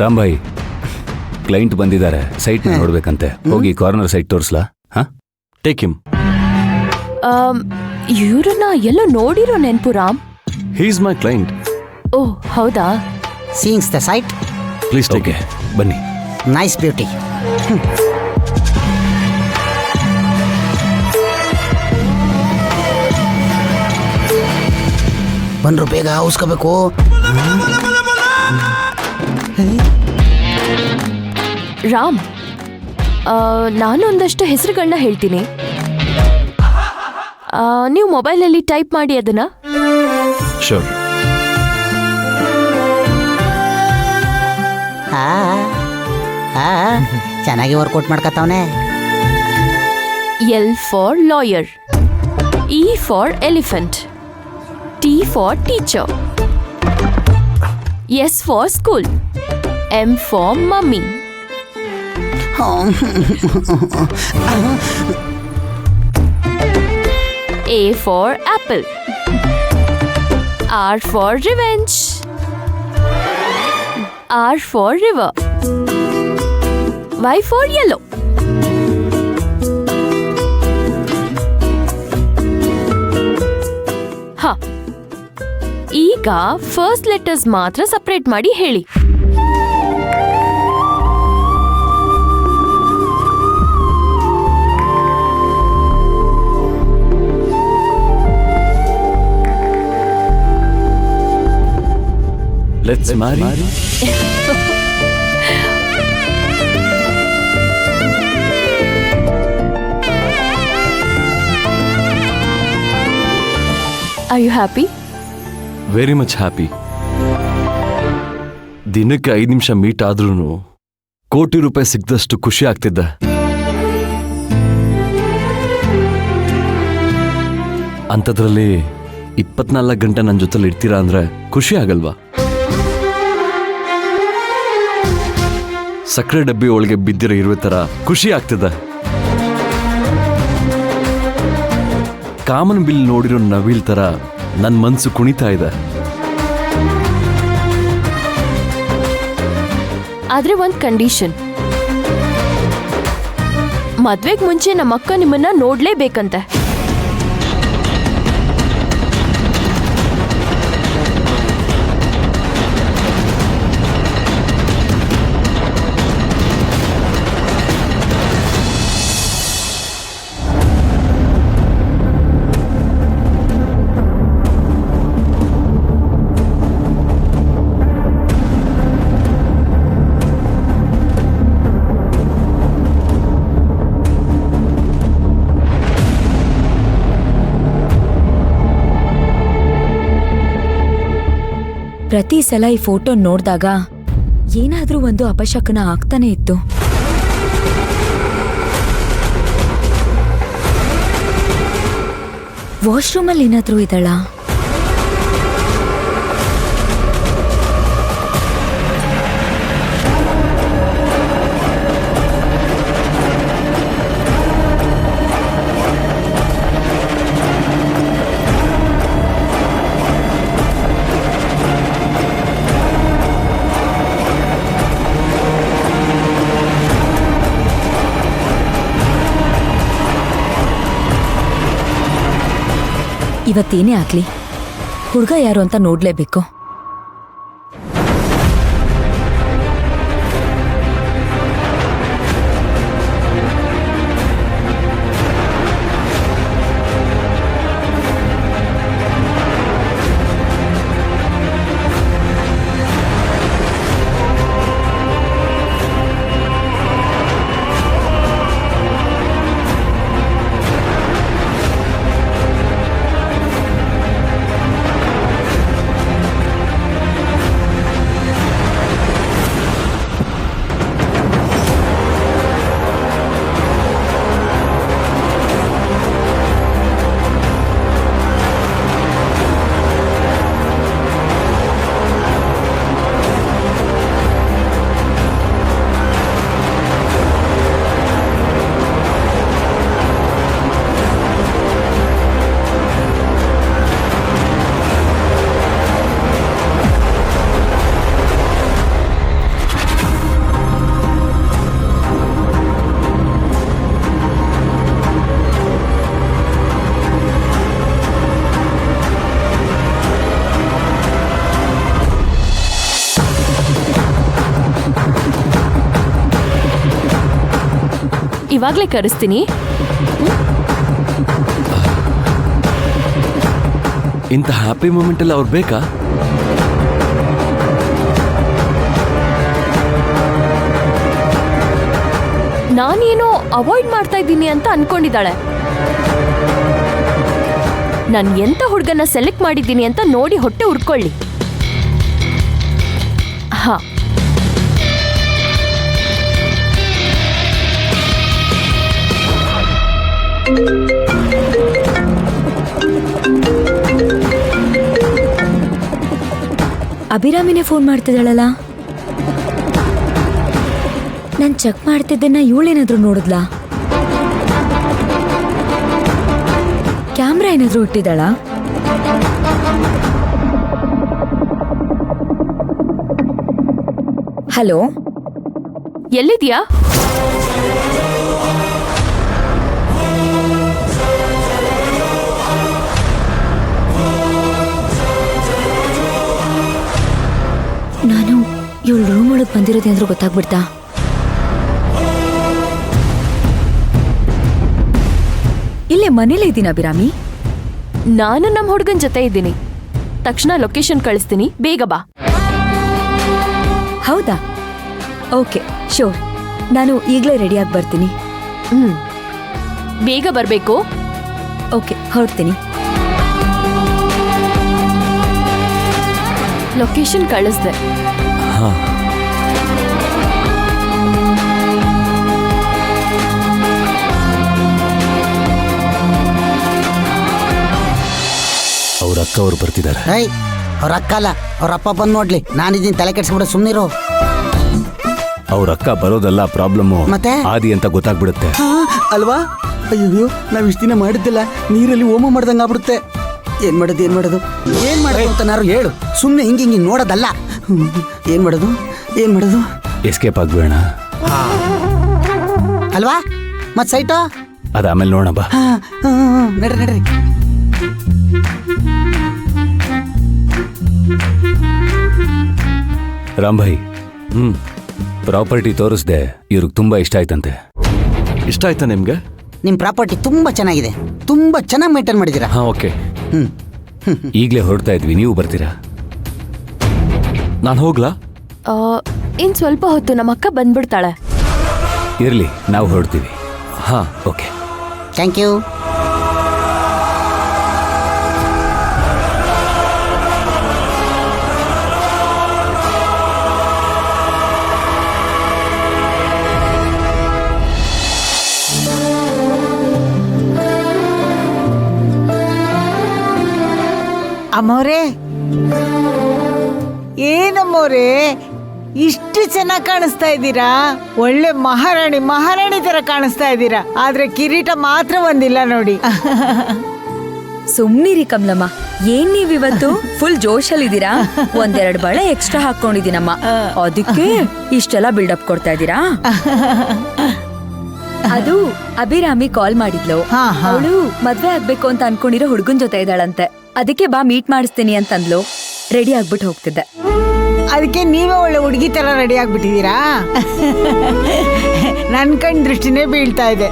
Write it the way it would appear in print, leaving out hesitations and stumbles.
ರಾಮ್ಭಾಯಿ, client ಬಂದಿದ್ದಾರೆ, site ನೋಡ್ಬೇಕಂತೆ. ಹೋಗಿ corner site ತೋರಿಸ್ಲಾ? ಹಾ, ಟೇಕ್ ಹಿಮ್. ಇವ್ರನ್ನ ಎಲ್ಲೋ ನೋಡಿರೋ ನೆನ್ಪು Ram. He is my client. Oh ಹೌದಾ? Scenes the site. Please take. Okay, ಬನ್ನಿ. Nice beauty. ಬನ್ರು, ಬೇಗ ಉಸ್ಕೋಬೇಕು. ರಾಮ್, ನಾನು ಒಂದಷ್ಟು ಹೆಸರುಗಳನ್ನ ಹೇಳ್ತೀನಿ. ನೀವು ಮೊಬೈಲಲ್ಲಿ ಟೈಪ್ ಮಾಡಿ ಅದನ್ನ. ಶೋರ್. ಚೆನ್ನಾಗಿ workout ಮಾಡ್ಕತ್ತವನೆ. L for lawyer, E for elephant, T for teacher, S for school, M for mummy, A for apple, R for revenge, R for river, Y for yellow. ಹ, ಈಗ ಫಸ್ಟ್ ಲೆಟರ್ಸ್ ಮಾತ್ರ separate ಮಾಡಿ ಹೇಳಿ. Let's marry. Are you happy? Very much happy. ದಿನಕ್ಕೆ 5 ನಿಮಿಷ meet ಆದ್ರೂ ಕೋಟಿ ರೂಪಾಯಿ ಸಿಗ್ದಷ್ಟು ಖುಷಿ ಆಗ್ತಿದ್ದ. ಅಂಥದ್ರಲ್ಲಿ 24 ಗಂಟೆ ನನ್ನ ಜೊತೆಲಿ ಇರ್ತೀರಾ ಅಂದ್ರೆ ಖುಷಿ ಆಗಲ್ವಾ? ಸಕ್ಕರೆ ಡಬ್ಬಿ ಒಳಗೆ ಬಿದ್ದಿರೋ ಇರುವೆ ತರ ಖುಷಿ ಆಗ್ತಿದೆ. ಕಾಮನ್ ಬಿಲ್ ನೋಡಿರೋ ನವಿಲ್ ತರ ನನ್ನ ಮನ್ಸು ಕುಣಿತಾ ಇದೆ. ಆದ್ರೆ ಒಂದ್ ಕಂಡೀಷನ್. ಮದ್ವೆಗ್ ಮುಂಚೆ ನಮ್ಮಕ್ಕ ನಿಮ್ಮನ್ನ ನೋಡ್ಲೇಬೇಕಂತೆ. ಪ್ರತಿ ಸಲ ಈ ಫೋಟೋ ನೋಡಿದಾಗ ಏನಾದ್ರೂ ಒಂದು ಅಪಶಕನ ಆಗ್ತಾನೆ ಇತ್ತು. ವಾಶ್ರೂಮಲ್ಲಿ ಏನಾದ್ರೂ ಇದ್ದಾಳಾ? ಇವತ್ತೇನೇ ಆಗ್ಲಿ, ಹುಡುಗ ಯಾರು ಅಂತ ನೋಡ್ಲೇಬೇಕು. ಇವಾಗ್ಲೇ ಕರೆಸ್ತೀನಿ. ಇಂಥ ಹ್ಯಾಪಿ ಮೂಮೆಂಟ್ ಅಲ್ಲಿ ಅವ್ರು ಬೇಕಾ? ನಾನೇನೋ ಅವಾಯ್ಡ್ ಮಾಡ್ತಾ ಇದ್ದೀನಿ ಅಂತ ಅನ್ಕೊಂಡಿದ್ದಾಳೆ. ನಾನು ಎಂತ ಹುಡುಗನ್ನ ಸೆಲೆಕ್ಟ್ ಮಾಡಿದ್ದೀನಿ ಅಂತ ನೋಡಿ ಹೊಟ್ಟೆ ಉರ್ಕೊಳ್ಳಿ. ಹಾ, ಅಭಿರಾಮಿನೇ ಫೋನ್ ಮಾಡ್ತಿದ್ದಾಳಲ್ಲ. ನಾನು ಚೆಕ್ ಮಾಡ್ತಿದ್ದನ್ನ ಇವಳೇನಾದ್ರೂ ನೋಡಿದ್ಲಾ? ಕ್ಯಾಮ್ರಾ ಏನಾದ್ರೂ ಇಟ್ಟಿದ್ದಾಳಾ? ಹಲೋ, ಎಲ್ಲಿದ್ಯಾ? ನಾನು ಇವಳು ರೂಮ್ ಒಳಗೆ ಬಂದಿರೋದೇಂದ್ರೂ ಗೊತ್ತಾಗ್ಬಿಡ್ತಾ? ಇಲ್ಲೇ ಮನೇಲೇ ಇದ್ದೀನಿ ಅಭಿರಾಮಿ. ನಾನು ನಮ್ಮ ಹುಡುಗನ ಜೊತೆ ಇದ್ದೀನಿ. ತಕ್ಷಣ ಲೊಕೇಶನ್ ಕಳಿಸ್ತೀನಿ, ಬೇಗ ಬಾ. ಹೌದಾ? Okay, sure. ನಾನು ಈಗಲೇ ರೆಡಿಯಾಗಿ ಬರ್ತೀನಿ. ಬೇಗ ಬರಬೇಕು. ಓಕೆ, ಹೊರಡ್ತೀನಿ. ಲೊಕೇಶನ್ ಕಳಿಸ್ದೆ. ಹಾ, ಅವ್ರ ಅಕ್ಕ ಅವ್ರು ಬರ್ತಿದ್ದಾರೆ. ಐ ಅವ್ರ ಅಕ್ಕ ಅಲ್ಲ, ಅವ್ರ ಅಪ್ಪ ಬಂದು ನೋಡ್ಲಿ. ನಾನಿದ್ದೀನಿ, ತಲೆ ಕೆಡ್ಸ್ಬಿಡ, ಸುಮ್ಮನಿರು. ಅವ್ರ ಅಕ್ಕ ಬರೋದಲ್ಲ ಪ್ರಾಬ್ಲಮ್ಮು, ಮತ್ತೆ? ಆದಿ ಅಂತ ಗೊತ್ತಾಗ್ಬಿಡುತ್ತೆ. ಅಲ್ವಾ? ಅಯ್ಯೋ, ನಾವ್ ಇಷ್ಟ ದಿನ ಮಾಡಿದ್ದಿಲ್ಲ, ನೀರಲ್ಲಿ ಹೋಮ ಮಾಡ್ದಂಗ ಆಗ್ಬಿಡುತ್ತೆ. ಏನ್ ಮಾಡೋದು ಅಂತ ನಾರು ಹೇಳು. ಸುಮ್ಮನೆ ಹಿಂಗೆ ನೋಡೋದಲ್ಲ. ಏನ್ ಮಾಡೋದು? ಎಸ್ಕೇಪ್ ಆಗ್ಬೇಡ. ಅಲ್ವಾ? ಮತ್ ಸೈಟು ಅದ ಆಮೇಲೆ ನೋಡೋಣ ಬಾ. ನಡ್ರಿ. ರಾಮ್ಭಾಯಿ, ಪ್ರಾಪರ್ಟಿ ತೋರಿಸ್ದೆ, ಇವ್ರಿಗೆ ತುಂಬಾ ಇಷ್ಟ ಆಯ್ತಂತೆ. ಇಷ್ಟ ಆಯ್ತಾ ನಿಮ್ಗೆ? ನಿಮ್ ಪ್ರಾಪರ್ಟಿ ತುಂಬಾ ಚೆನ್ನಾಗಿದೆ, ತುಂಬಾ ಚೆನ್ನಾಗಿ ಮೇಂಟೈನ್ ಮಾಡಿದ್ದೀರಾ. ಹಾ, ಓಕೆ. ಈಗಲೇ ಹೊರಡ್ತಾ ಇದ್ವಿ, ನೀವು ಬರ್ತೀರಾ? ನಾನು ಹೋಗ್ಲಾ? ಇನ್ ಸ್ವಲ್ಪ ಹೊತ್ತು ನಮ್ಮ ಅಕ್ಕ ಬಂದ್ಬಿಡ್ತಾಳೆ. ಇರ್ಲಿ, ನಾವು ಹೊರಡ್ತೀವಿ. ಹಾ, ಓಕೆ. Thank you. ಅಮ್ಮೋರೇ, ಏನಮ್ಮೋರೇ ಇಷ್ಟು ಚೆನ್ನಾಗಿ ಕಾಣಿಸ್ತಾ ಇದ್ದೀರಾ? ಒಳ್ಳೆ ಮಹಾರಾಣಿ ತರ ಕಾಣಿಸ್ತಾ ಇದ್ದೀರಾ. ಆದ್ರೆ ಕಿರೀಟ ಮಾತ್ರ ಒಂದಿಲ್ಲ ನೋಡಿ. ಸುಮ್ನಿರಿ ಕಮಲಮ್ಮ, ಏನ್ ನೀವಿವತ್ತು ಫುಲ್ ಜೋಶಲ್ಲಿದ್ದೀರಾ? ಒಂದೆರಡು ಬಳೆ ಎಕ್ಸ್ಟ್ರಾ ಹಾಕೊಂಡಿದ್ದೀನಮ್ಮ, ಅದಕ್ಕೆ ಇಷ್ಟೆಲ್ಲ ಬಿಲ್ಡಪ್ ಕೊಡ್ತಾ ಇದ್ದೀರಾ? ಅದು ಅಭಿರಾಮಿ ಕಾಲ್ ಮಾಡಿದ್ಲು. ಅವಳು ಮದ್ವೆ ಆಗ್ಬೇಕು ಅಂತ ಅನ್ಕೊಂಡಿರೋ ಹುಡುಗನ್ ಜೊತೆ ಇದ್ದಾಳಂತೆ. ಅದಕ್ಕೆ ಬಾ ಮೀಟ್ ಮಾಡಿಸ್ತೀನಿ ಅಂತಂದ್ಲು. ರೆಡಿ ಆಗ್ಬಿಟ್ಟು ಹೋಗ್ತಿದ್ದೆ. ಅದಕ್ಕೆ ನೀವೇ ಒಳ್ಳೆ ಹುಡುಗಿ ತರ ರೆಡಿ ಆಗ್ಬಿಟ್ಟಿದ್ದೀರಾ? ನನ್ ಕಣ್ ದೃಷ್ಟಿನೇ ಬೀಳ್ತಾ ಇದೆ.